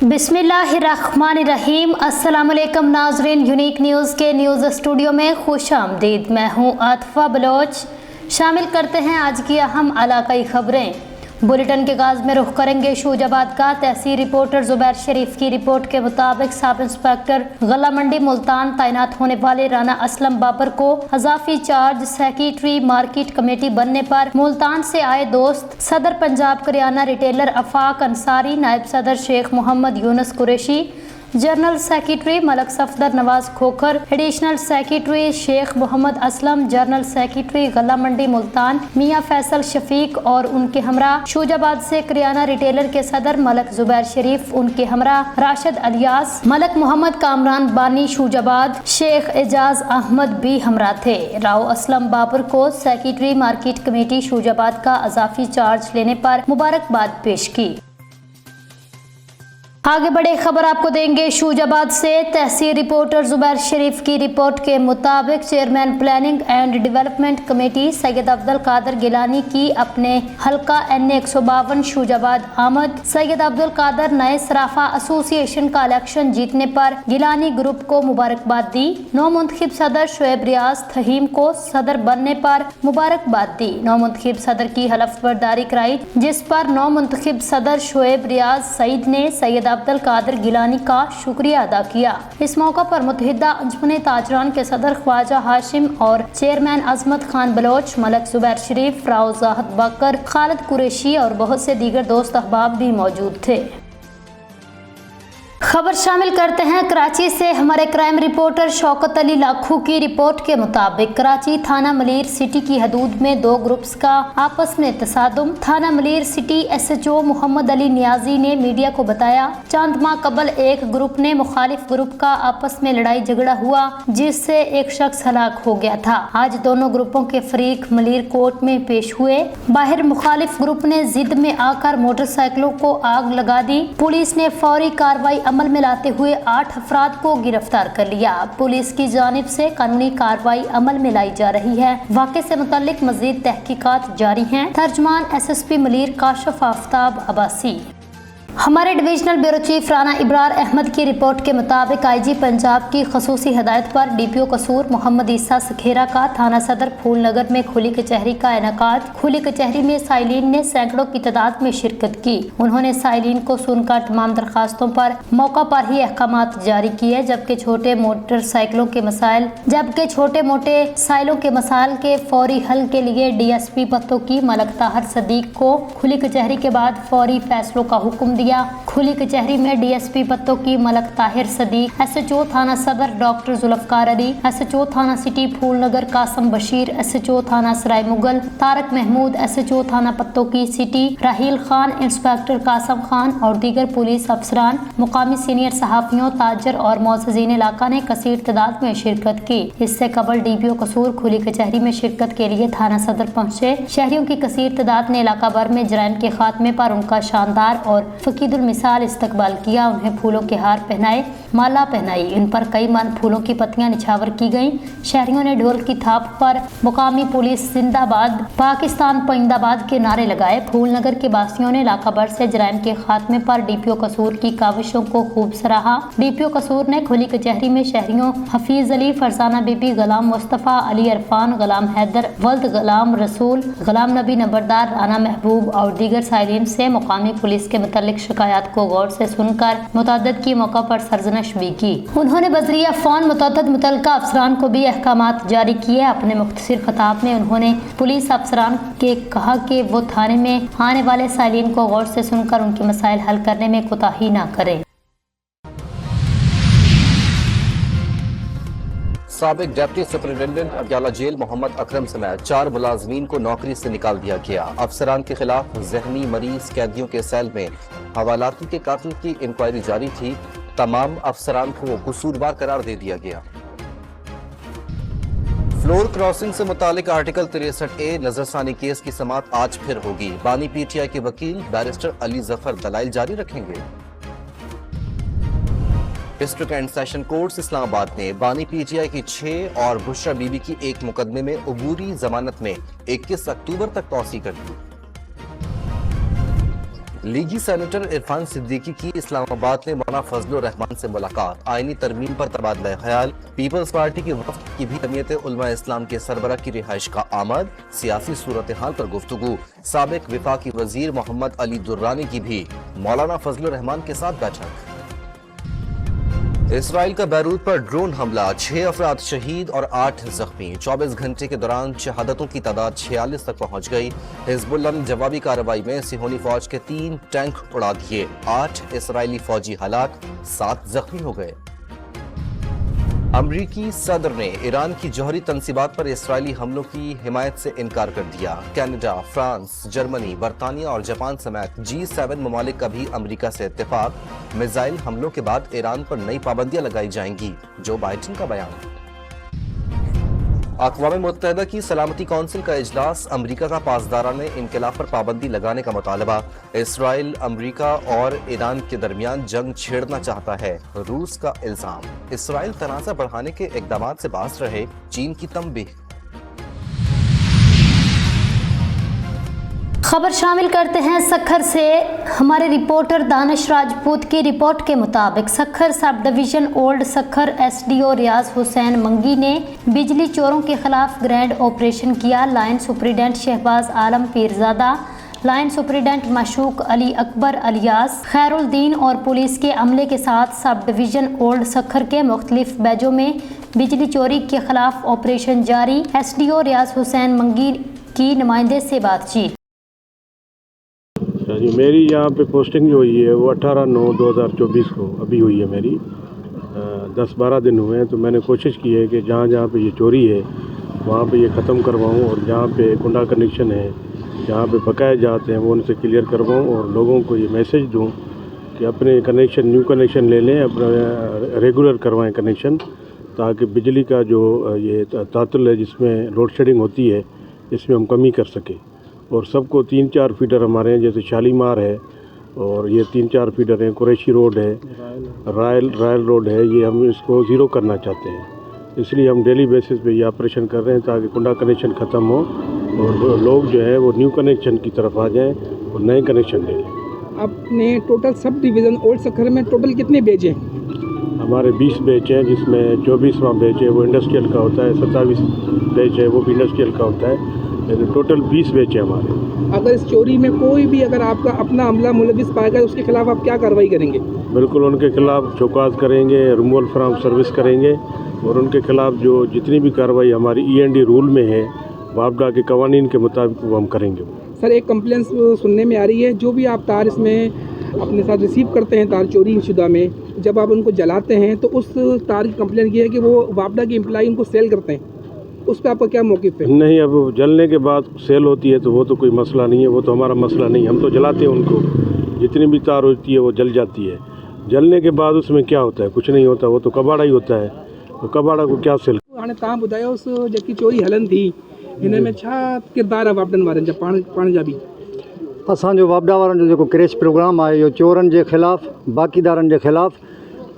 बिस्मिल्लाहिर्रहमानिर्रहीम। अस्सलामुअलैकुम नाज़रीन, यूनिक न्यूज़ के न्यूज़ स्टूडियो में खुश आमदीद। मैं हूँ आतिफा बलोच। शामिल करते हैं आज की अहम इलाकाई खबरें। बुलेटिन के आगाज़ में रुख करेंगे शूजाबाद का। तहसील रिपोर्टर जुबैर शरीफ की रिपोर्ट के मुताबिक सब इंस्पेक्टर गला मंडी मुल्तान तैनात होने वाले राना असलम बाबर को अजाफी चार्ज सेक्रेटरी मार्केट कमेटी बनने पर मुल्तान से आए दोस्त सदर पंजाब करियाना रिटेलर अफाक अंसारी, नायब सदर Sheikh Mohammad Younus Qureshi, general secretary Malik Safdar Nawaz Khokhar, additional secretary Sheikh Mohammad Aslam, general secretary Ghalla Mandi Multan मियां फैसल शफीक और उनके हमरा शूजाबाद से करियाना रिटेलर के सदर मलक जुबैर शरीफ, उनके हमरा राशिद अलियास, मलक मोहम्मद कामरान बानी शूजाबाद, शेख एजाज अहमद भी हमरा थे। राव असलम बाबर को सेक्रेटरी मार्केट कमेटी शूजाबाद का अजाफी चार्ज लेने पर मुबारकबाद पेश की। आगे बढ़े खबर आपको देंगे शूजाबाद से। तहसील रिपोर्टर जुबैर शरीफ की रिपोर्ट के मुताबिक chairman planning and development committee Syed Abdul Qadir Gilani की अपने हल्का NA 152 शूजाबाद आमद। सैयद अब्दुल कादर नए सराफा एसोसिएशन का इलेक्शन जीतने पर गिलानी ग्रुप को मुबारकबाद दी। नौ मुंतखिब सदर शोएब रियाज थहीम को सदर बनने पर मुबारकबाद दी। नौ मुंतखिब सदर की हलफ बर्दारी कराई, जिस पर नौ मुंतखिब सदर शोएब रियाज सईद ने सैयद अब्दुल कादर गिलानी का शुक्रिया अदा किया। इस मौका पर मुत्तहिदा अंजुमन ताजरान के सदर ख्वाजा हाशिम और चेयरमैन अजमत खान बलोच, मलक जुबैर शरीफ, राव जाहद बकर, खालिद कुरैशी और बहुत से दीगर दोस्त अहबाब भी मौजूद थे। खबर शामिल करते हैं कराची से। हमारे क्राइम रिपोर्टर शौकत अली लाखू की रिपोर्ट के मुताबिक कराची थाना मलीर सिटी की हदूद में दो ग्रुप्स का आपस में तसादुम। थाना मलीर सिटी SHO मोहम्मद अली नियाजी ने मीडिया को बताया, चंद माह कबल एक ग्रुप ने मुखालिफ ग्रुप का आपस में लड़ाई झगड़ा हुआ, जिससे एक शख्स हलाक हो गया था। आज दोनों ग्रुपों के फरीक मलीर कोर्ट में पेश हुए। बाहर मुखालिफ ग्रुप ने जिद में आकर मोटरसाइकिलों को आग लगा दी। पुलिस ने फौरी कार्रवाई अमल में लाते हुए 8 अफराद को गिरफ्तार कर लिया। पुलिस की जानिब से कानूनी कार्रवाई अमल में लाई जा रही है। वाक़े से मुताल्लिक मजीद तहकीकात जारी हैं। तर्जुमान SSP मलीर काशिफ आफ्ताब अब्बासी। हमारे divisional bureau chief Rana Ibrar Ahmad की रिपोर्ट के मुताबिक IG पंजाब की खसूसी हदायत पर DPO कसूर मोहम्मद ईसा सखेरा का थाना सदर फूलनगर में खुली कचहरी का इनेकाद। खुली कचहरी में साइलिन ने सैकड़ों की तादाद में शिरकत की। उन्होंने साइलिन को सुनकर तमाम दरखास्तों पर मौका पर ही अहकामात जारी किए, जबकि छोटे मोटे साइलों के मसाइल के फौरी हल के लिए DSP पत्तों की मलक ताहर सदीक को खुली कचहरी के बाद फौरी फैसलों का हुक्म दिया। खुली कचहरी में DSP पत्तों की मलक ताहिर सदीक, SHO थाना सदर डॉक्टर जुल्फकार अली, SHO थाना सिटी फूलनगर कासम बशीर, SHO थाना सराय मुगल तारक महमूद, SHO थाना पत्तों की सिटी राहील खान, इंस्पेक्टर कासम खान और दीगर पुलिस अफसरान, मुकामी सीनियर सहाफियों, ताजर और मोअज़्ज़िज़ीन इलाका ने कसीर तादाद में शिरकत की। इससे कबल DPO कसूर खुली कचहरी में शिरकत के लिए थाना सदर पहुँचे। शहरियों की कसीर तादाद ने इलाका भर में जराइम के खात्मे पर उनका शानदार और फकीदुल मिसाल इस्तकबाल किया। उन्हें फूलों के हार पहनाए, माला पहनाई। इन पर कई मन फूलों की पत्तियां निछावर की गईं। शहरियों ने ढोल की थाप पर मुकामी पुलिस जिंदाबाद, पाकिस्तान पाइंदाबाद के नारे लगाए। फूलनगर के वासियों ने इलाका भर से जराइम के खात्मे पर DPO कसूर की काविशों को खूब सराहा। DPO कसूर ने खुली कचहरी में शहरियों हफीज अली, फरजाना बीबी, गुलाम मुस्तफ़ा, अली अरफान, गुलाम हैदर, वल्द गुलाम रसूल, गुलाम नबी नंबरदार, राना महबूब और दीगर साइलिन से मुकामी पुलिस के मुतालिक शिकायत को गौर से सुनकर मुतअद्दिद की मौका पर सरजनश भी की। उन्होंने बज़रिया फ़ोन मुतअद्दिद मुतल्लिका अफसरान को भी अहकामात जारी किए। अपने मुख्तसर खिताब में उन्होंने पुलिस अफसरान के कहा कि वो थाने में आने वाले साइलिन को गौर से सुनकर उनके मसाइल हल करने में कोताही न करें। साबिक deputy superintendent Adiala jail Mohammad Akram समेत 4 मुलाजमीन को नौकरी से निकाल दिया गया। अफसरान के खिलाफ जहनी मरीज कैदियों के सेल में हवालाती के कातिल की इंक्वायरी जारी थी। तमाम अफसरान को कसूरवार करार दे दिया गया। फ्लोर क्रॉसिंग से मुतालिक आर्टिकल 63A नजरसानी केस की समाअत आज फिर होगी। बानी PTI के वकील बैरिस्टर अली जफर दलाइल जारी रखेंगे। District and session court Islamabad ने बानी PTI की 6 और बुशरा बीबी की एक मुकदमे में अबूरी जमानत में 21 अक्टूबर तक तौसी कर दी। लीगी सेनेटर इरफान सिद्दीकी की इस्लामाबाद में मौलाना फजलुर रहमान से मुलाकात, आईनी तरमीम पर तबादला ख्याल। पीपल्स पार्टी की वफ्द की भी जमीयत उलमा इस्लाम के सरबरा की रिहाइश का आमद, सियासी सूरत हाल पर गुफ्तगू। साबिक विफाकी वजीर मोहम्मद अली दुर्रानी की भी मौलाना फजलुर रहमान के साथ बैठक। इसराइल का बैरूत पर ड्रोन हमला, 6 अफराद शहीद और 8 जख्मी। 24 घंटे के दौरान शहादतों की तादाद 46 तक पहुंच गई। हिजबुल्लाह ने जवाबी कार्रवाई में सिहोनी फौज के 3 टैंक उड़ा दिए। 8 इसराइली फौजी हलाक, 7 जख्मी हो गए। अमरीकी सदर ने ईरान की जौहरी तनसीबात पर इसराइली हमलों की हिमायत से इनकार कर दिया। कनाडा, फ्रांस, जर्मनी, बरतानिया और जापान समेत G7 ममालिक का भी अमरीका से इत्तेफाक। मिसाइल हमलों के बाद ईरान पर नई पाबंदियां लगाई जाएंगी, जो बाइडेन का बयान। अक़वाम मुत्तहिदा की सलामती कौंसिल का इजलास, अमरीका का पासदाराने इनकलाब पर पाबंदी लगाने का मुतालबा। इसराइल, अमरीका और ईरान के दरमियान जंग छेड़ना चाहता है, रूस का इल्जाम। इसराइल तनाज़ा बढ़ाने के इक़दामात से बाज रहे, चीन की तंबीह। खबर शामिल करते हैं सखर से। हमारे रिपोर्टर दानिश राजपूत की रिपोर्ट के मुताबिक Sukkur sub division old Sukkur SDO Riaz Hussain Mangi ने बिजली चोरों के खिलाफ ग्रैंड ऑपरेशन किया। Line superintendent Shahbaz Alam Pirzada, line superintendent Mashooq Ali Akbar alias Khairuddin और पुलिस के अमले के साथ सब डिवीज़न ओल्ड सखर के मुख्तलिफ बैजों में बिजली चोरी के खिलाफ ऑपरेशन जारी। SDO रियाज हुसैन मंगी की नुमाइंदे से बातचीत। जी, मेरी यहाँ पे पोस्टिंग जो हुई है वो 18/9/2024 को अभी हुई है मेरी। 10-12 दिन हुए हैं, तो मैंने कोशिश की है कि जहाँ जहाँ पे ये चोरी है वहाँ पे ये ख़त्म करवाऊँ, और जहाँ पे कुंडा कनेक्शन है, जहाँ पे बकाए जाते हैं, वो उनसे क्लियर करवाऊँ और लोगों को ये मैसेज दूँ कि अपने कनेक्शन, न्यू कनेक्शन ले लें, अपना रेगुलर करवाएं कनेक्शन, ताकि बिजली का जो ये तातुल है जिसमें लोड शेडिंग होती है, इसमें हम कमी कर सकें। और सबको 3-4 फीडर हमारे हैं, जैसे शालीमार है और ये 3-4 फीडर हैं, कुरैशी रोड है, रायल रोड है, ये हम इसको ज़ीरो करना चाहते हैं। इसलिए हम डेली बेसिस पे ये ऑपरेशन कर रहे हैं ताकि कुंडा कनेक्शन ख़त्म हो और लोग जो है वो न्यू कनेक्शन की तरफ आ जाएं और नए कनेक्शन ले लें। अपने टोटल सब डिवीज़न ओल्ड सखर में टोटल कितने बेच हैं? हमारे 20 बेच हैं, जिसमें 24वां बेच है वो इंडस्ट्रियल का होता है, 27 बेच है वो भी इंडस्ट्रियल का होता है, लेकिन टोटल 20 बेच है हमारे। अगर इस चोरी में कोई भी अगर आपका अपना अमला मुलविस पाएगा तो उसके खिलाफ आप क्या कार्रवाई करेंगे? बिल्कुल उनके खिलाफ चौकात करेंगे, रिमूवल फ्रॉम सर्विस करेंगे, और उनके खिलाफ जो जितनी भी कार्रवाई हमारी END रूल में है, वापडा के कवानीन के मुताबिक वो हम करेंगे। सर, एक कंप्लेंट सुनने में आ रही है, जो भी आप तार इसमें अपने साथ रिसीव करते हैं तार चोरी शुदा में, जब आप उनको जलाते हैं तो उस तार की कंप्लेंट ये है कि वो वापडा के एम्प्लॉई उनको सेल करते हैं, उस पर आपका क्या मौक़िफ़ है? नहीं, अब जलने के बाद सेल होती है तो वो तो कोई मसला नहीं है, वो तो हमारा मसला नहीं, हम तो जलाते हैं उनको, जितनी भी तार होती है वो जल जाती है। जलने के बाद उसमें क्या होता है? कुछ नहीं होता, वो तो कबाड़ा ही होता है, तो कबाड़ा को क्या सेल। हाणे तव्हां ॿुधायो जेकी चोरी हलनि थी हिन में छा किरदारु आहे वापडनि वारनि जा, पाण जा बि? असांजो वापडा वारनि जो जेको क्रेश प्रोग्राम आहे, इहो चोरनि जे ख़िलाफ़, बाक़ीदारनि जे ख़िलाफ़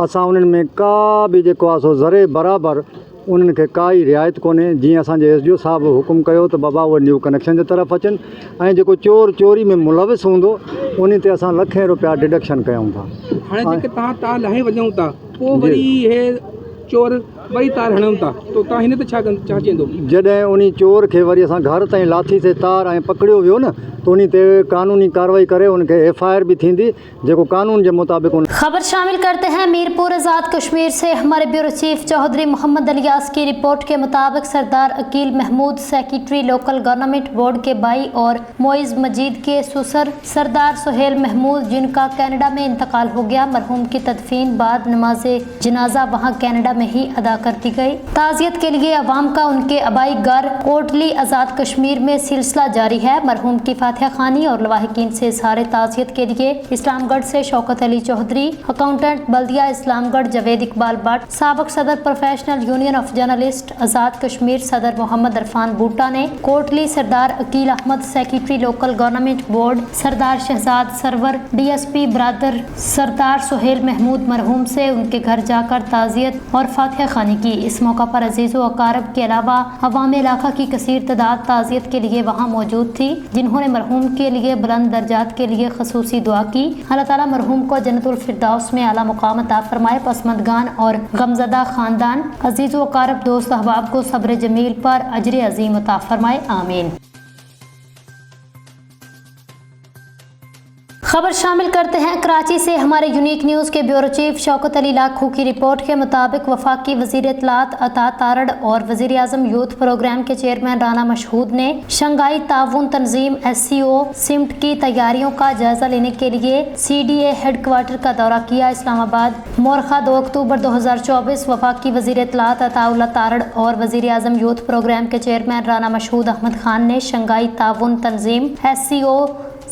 असां उन्हनि में का बि जेको आहे सो ज़रे बराबरि उन्हनि खे काई रिआयत कोन्हे। जीअं असांजे SDO साहिबु हुकुम कयो त बाबा उहे न्यू कनेक्शन जे तरफ़ अचनि, ऐं जेको चोरी में मुलविस हूंदो उन ते असां लखें रुपया डिडक्शन कयूं था। हाणे जेके तव्हां तार लाहे वञूं था, पोइ वरी इहे चोर वरी तार हणनि था, तो तव्हां हिन ते छा चईंदो? जॾहिं उन चोर खे वरी असां घर ताईं लाथीसीं तार ऐं पकड़ियो वियो न, तो उन ते कानूनी कार्रवाई करे उनखे FIR भी थींदी, जेको कानून के मुताबिक। खबर शामिल करते हैं मीरपुर आज़ाद कश्मीर से। हमारे ब्यूरो चीफ चौधरी मोहम्मद अलियास की रिपोर्ट के मुताबिक Sardar Aqeel Mahmood secretary local government board के भाई और मोइज़ मजीद के ससुर सरदार सुहेल महमूद, जिनका कनाडा में इंतकाल हो गया, मरहूम की तदफीन बाद नमाज जनाजा वहाँ कनाडा में ही अदा कर दी गई। ताज़ियत के लिए अवाम का उनके आबाई घर कोटली आज़ाद कश्मीर में सिलसिला जारी है। मरहूम की फातिहा खानी और लवाहिकीन से इज़हार ताज़ियत के लिए इस्लामगढ़ से शौकत अली चौधरी, अकाउंटेंट बल्दिया इस्लामगढ़ जावेद इकबाल भट्ट, साबिक सदर professional union of journalist Azad Kashmir सदर मोहम्मद इरफान बूटा ने Kotli Sardar Aqeel Ahmed secretary local government board, Sardar Shahzad Sarwar DSP brother Sardar Sohail Mahmood मरहूम से उनके घर जाकर ताज़ियत और फातिहा खानी خوانی کی। اس موقع پر عزیز و اقارب کے علاوہ عوام علاقہ کی کثیر تعداد تعزیت کے لیے وہاں موجود تھی، جنہوں نے مرحوم کے لیے بلند درجات کے لیے خصوصی دعا کی۔ اللہ تعالیٰ مرحوم کو جنت الفردوس میں اعلیٰ مقام عطا فرمائے۔ پسماندگان اور غمزدہ خاندان، عزیز و اقارب، دوست احباب کو صبر جمیل پر اجر عظیم عطا فرمائے، آمین۔ خبر شامل کرتے ہیں کراچی سے۔ ہمارے یونیک نیوز کے بیورو چیف شوکت علی لاکھو کی رپورٹ کے مطابق وفاقی وزیر اطلاعات عطا تارڑ اور وزیر اعظم یوتھ پروگرام کے چیئرمین رانا مشہود نے شنگھائی تعاون تنظیم SCO سمٹ کی تیاریوں کا جائزہ لینے کے لیے CDA ہیڈ کوارٹر کا دورہ کیا۔ اسلام آباد، مورخہ 2 اکتوبر 2024۔ وفاقی وزیر اطلاعات عطا اللہ تارڑ اور وزیر اعظم یوتھ پروگرام کے چیئرمین رانا مشہود احمد خان نے شنگھائی تعاون تنظیم SCO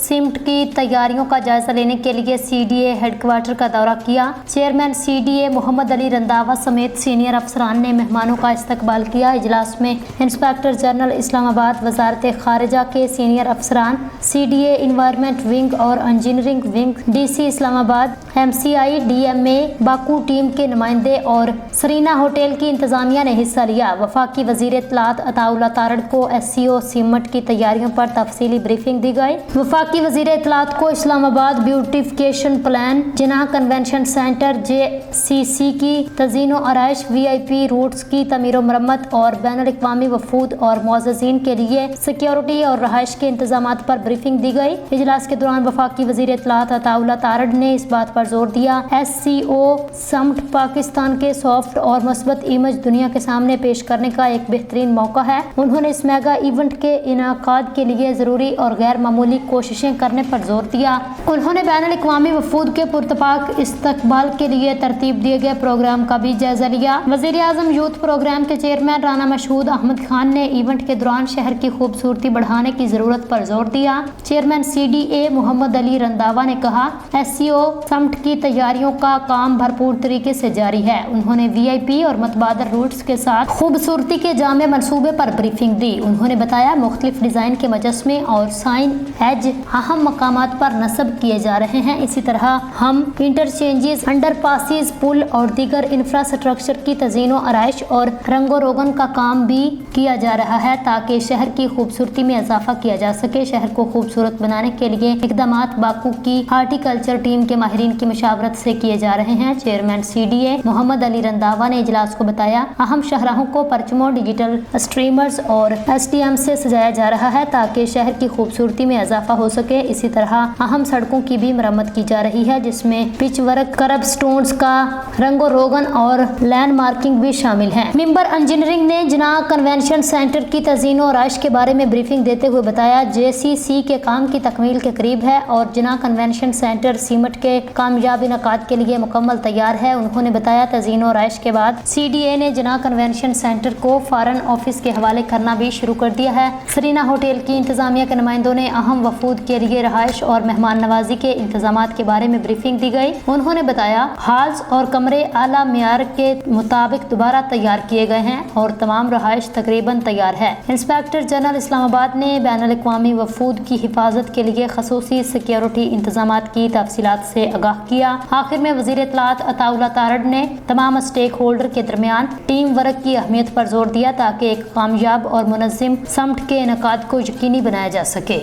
سمٹ کی تیاریوں کا جائزہ لینے کے لیے CDA ہیڈ کوارٹر کا دورہ کیا۔ چیئرمین CDA محمد علی رنداوا سمیت سینئر افسران نے مہمانوں کا استقبال کیا۔ اجلاس میں انسپیکٹر جنرل اسلام آباد، وزارت خارجہ کے سینئر افسران، CDA انوائرمنٹ ونگ اور انجینئرنگ ونگ، DC اسلام آباد، MCI DMA باکو ٹیم کے نمائندے اور سرینا ہوٹل کی انتظامیہ نے حصہ لیا۔ وفاقی وزیر اطلاعات عطا اللہ تارڑ کو SCO سمٹ کی تیاریوں پر تفصیلی بریفنگ دی گئی۔ وفاقی وزیر اطلاعات کو اسلام آباد بیوٹیفکیشن پلان، جناح کنونشن سینٹر JCC کی تزئین و آرائش، VIP روٹس کی تعمیر و مرمت اور بین الاقوامی وفود اور معززین کے لیے سیکیورٹی اور رہائش کے انتظامات پر بریفنگ دی گئی۔ اجلاس کے دوران وفاقی وزیر اطلاعات عطا اللہ تارڑ نے اس بات پر زور دیا SCO سمٹ پاکستان کے سافٹ اور مثبت امیج دنیا کے سامنے پیش کرنے کا ایک بہترین موقع ہے۔ انہوں نے اس میگا ایونٹ کے انعقاد کے لیے ضروری اور غیر معمولی کوششیں کرنے پر زور دیا۔ انہوں نے بین الاقوامی وفود کے پرتپاک استقبال کے لیے ترتیب دیے گئے پروگرام کا بھی جائزہ لیا۔ وزیر اعظم یوتھ پروگرام کے چیئرمین رانا مشہود احمد خان نے ایونٹ کے دوران شہر کی خوبصورتی بڑھانے کی ضرورت پر زور دیا۔ چیئرمین CDA محمد علی رنداوا نے کہا SCO سمٹ کی تیاریوں کا کام بھرپور طریقے سے جاری ہے۔ انہوں نے VIP اور متبادل روٹس کے ساتھ خوبصورتی کے جامع منصوبے پر بریفنگ دی۔ انہوں نے بتایا مختلف ڈیزائن کے مجسمے اور سائن ایج اہم مقامات پر نصب کیے جا رہے ہیں۔ اسی طرح ہم انٹرچینجز، انڈر پاسز، پل اور دیگر انفراسٹرکچر کی تزئین و آرائش اور رنگ و روگن کا کام بھی کیا جا رہا ہے تاکہ شہر کی خوبصورتی میں اضافہ کیا جا سکے۔ شہر کو خوبصورت بنانے کے لیے اقدامات باکو کی ہارٹی کلچر ٹیم کے ماہرین کی مشاورت سے کیے جا رہے ہیں۔ چیئرمین CDA محمد علی رنداوا نے اجلاس کو بتایا اہم شاہراہوں کو پرچموں، ڈیجیٹل اسٹریمرز اور STM سے سجایا جا رہا ہے تاکہ شہر کی خوبصورتی میں اضافہ ہو سکے۔ اسی طرح اہم سڑکوں کی بھی مرمت کی جا رہی ہے جس میں پچ ورک، کرب سٹونز کا رنگ و روگن اور لینڈ مارکنگ بھی شامل ہیں۔ ممبر انجینئرنگ نے جناح کنونشن سینٹر کی تزئین و آرائش کے بارے میں بریفنگ دیتے ہوئے بتایا JCC کے کام کی تکمیل کے قریب ہے اور جناح کنونشن سینٹر سمٹ کے کامیاب انعقاد کے لیے مکمل تیار ہے۔ انہوں نے بتایا تزئین و آرائش کے بعد CDA نے جناح کنونشن سینٹر کو فارن آفس کے حوالے کرنا بھی شروع کر دیا ہے۔ سرینا ہوٹل کی انتظامیہ کے نمائندوں نے اہم وفود کے لیے رہائش اور مہمان نوازی کے انتظامات کے بارے میں بریفنگ دی گئی۔ انہوں نے بتایا ہالز اور کمرے اعلیٰ معیار کے مطابق دوبارہ تیار کیے گئے ہیں اور تمام رہائش تقریباً تیار ہے۔ انسپیکٹر جنرل اسلام آباد نے بین الاقوامی وفود کی حفاظت کے لیے خصوصی سیکیورٹی انتظامات کی تفصیلات سے آگاہ کیا۔ آخر میں وزیر اطلاعات عطا اللہ تارڑ نے تمام اسٹیک ہولڈر کے درمیان ٹیم ورک کی اہمیت پر زور دیا تاکہ ایک کامیاب اور منظم سمٹ کے انعقاد کو یقینی بنایا جا سکے۔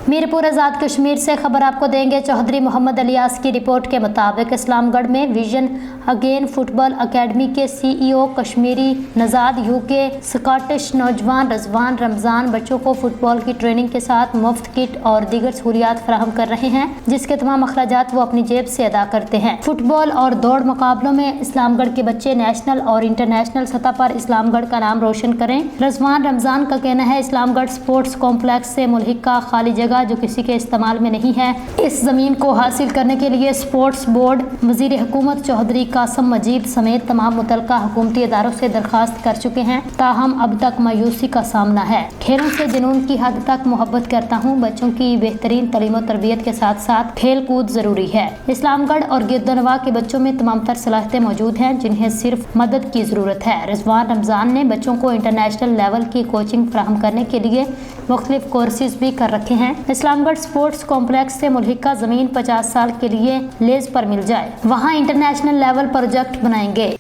میر پور آزاد کشمیر سے خبر آپ کو دیں گے۔ چودھری محمد الیاس کی رپورٹ کے مطابق اسلام گڑھ میں ویژن اگین فٹ بال اکیڈمی کے CEO کشمیری نژاد UK سکاٹش نوجوان رضوان رمضان بچوں کو فٹ بال کی ٹریننگ کے ساتھ مفت کٹ اور دیگر سہولیات فراہم کر رہے ہیں جس کے تمام اخراجات وہ اپنی جیب سے ادا کرتے ہیں۔ فٹ بال اور دوڑ مقابلوں میں اسلام گڑھ کے بچے نیشنل اور انٹرنیشنل سطح پر اسلام گڑھ کا نام روشن کریں۔ رضوان رمضان کا کہنا ہے اسلام گڑھ سپورٹس کمپلیکس سے ملحقہ خالی جگہ جو کسی کے استعمال میں نہیں ہے، اس زمین کو حاصل کرنے کے لیے سپورٹس بورڈ وزیر حکومت چودھری कासम मजीद समेत तमाम मुतल्लिका हुकूमती इदारों से दरख्वास्त कर चुके हैं, ताहम अब तक मायूसी का सामना है। खेलों से जुनून की हद तक मोहब्बत करता हूँ। बच्चों की बेहतरीन तालीम और तरबियत के साथ साथ खेल कूद जरूरी है। इस्लामगढ़ और गिरदनवा के बच्चों में तमाम तर सलाहियतें मौजूद हैं जिन्हें सिर्फ मदद की ज़रूरत है। रिजवान रमज़ान ने बच्चों को इंटरनेशनल लेवल की कोचिंग फराहम करने के लिए मुख्तलिफ कोर्सेज भी कर रखे हैं। इस्लामगढ़ स्पोर्ट्स कॉम्प्लेक्स से मुल्हिका ज़मीन 50 साल के लिए लीज पर मिल जाए, वहाँ इंटरनेशनल लेवल प्रोजेक्ट बनाएंगे।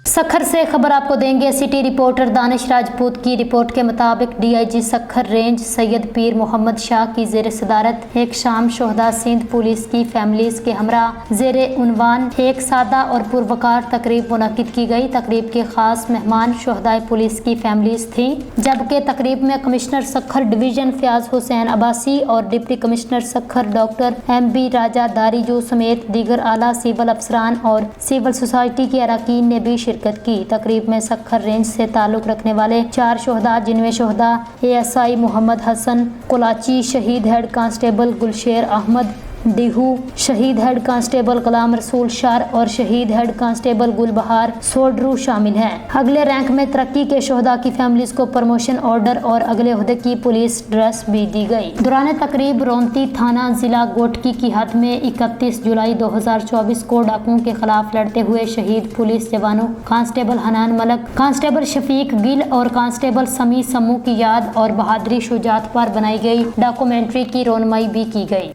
सखर से खबर आपको देंगे। सिटी रिपोर्टर दानिश राजपूत की रिपोर्ट के मुताबिक डीआईजी सखर रेंज सैयद पीर मोहम्मद शाह की जेर सदारत एक शाम शोहदा सिंध पुलिस की फैमिलीज के हमरा जेर उन्वान एक सादा और पुरवकार तकरीब मुनक्किद की गई। तकरीब के खास मेहमान शोहदा पुलिस की फैमिलीज थी, जबकि तकरीब में कमिश्नर सखर डिवीजन फयाज हुसैन अब्बासी और deputy commissioner Sukkur doctor MB राजा दारीजू समेत दीगर आला सिविल अफसरान और सिविल सोसाइटी के अरकान ने भी शिरकत की। तकरीब में सखर रेंज से ताल्लुक रखने वाले 4 शोहदा, जिनमें शोहदा ASI मोहम्मद हसन कुलाची, शहीद हेड कांस्टेबल गुलशेर अहमद डिहू, शहीद हेड कांस्टेबल गुलाम रसूल शार और शहीद हेड कांस्टेबल गुलबहार सोडरू शामिल हैं। अगले रैंक में तरक्की के शोहदा की फैमिलीज को प्रमोशन ऑर्डर और अगले ओहदे की पुलिस ड्रेस भी दी गई। दौरान तकरीब रोंती थाना जिला गोटकी की हद में 31 जुलाई 2024 को डाकुओं के खिलाफ लड़ते हुए शहीद पुलिस जवानों कांस्टेबल हनान मलक, कांस्टेबल शफीक गिल और कांस्टेबल समी समू की याद और बहादुरी शुजात पर बनाई गई डॉक्यूमेंट्री की रोनमाई भी की गई।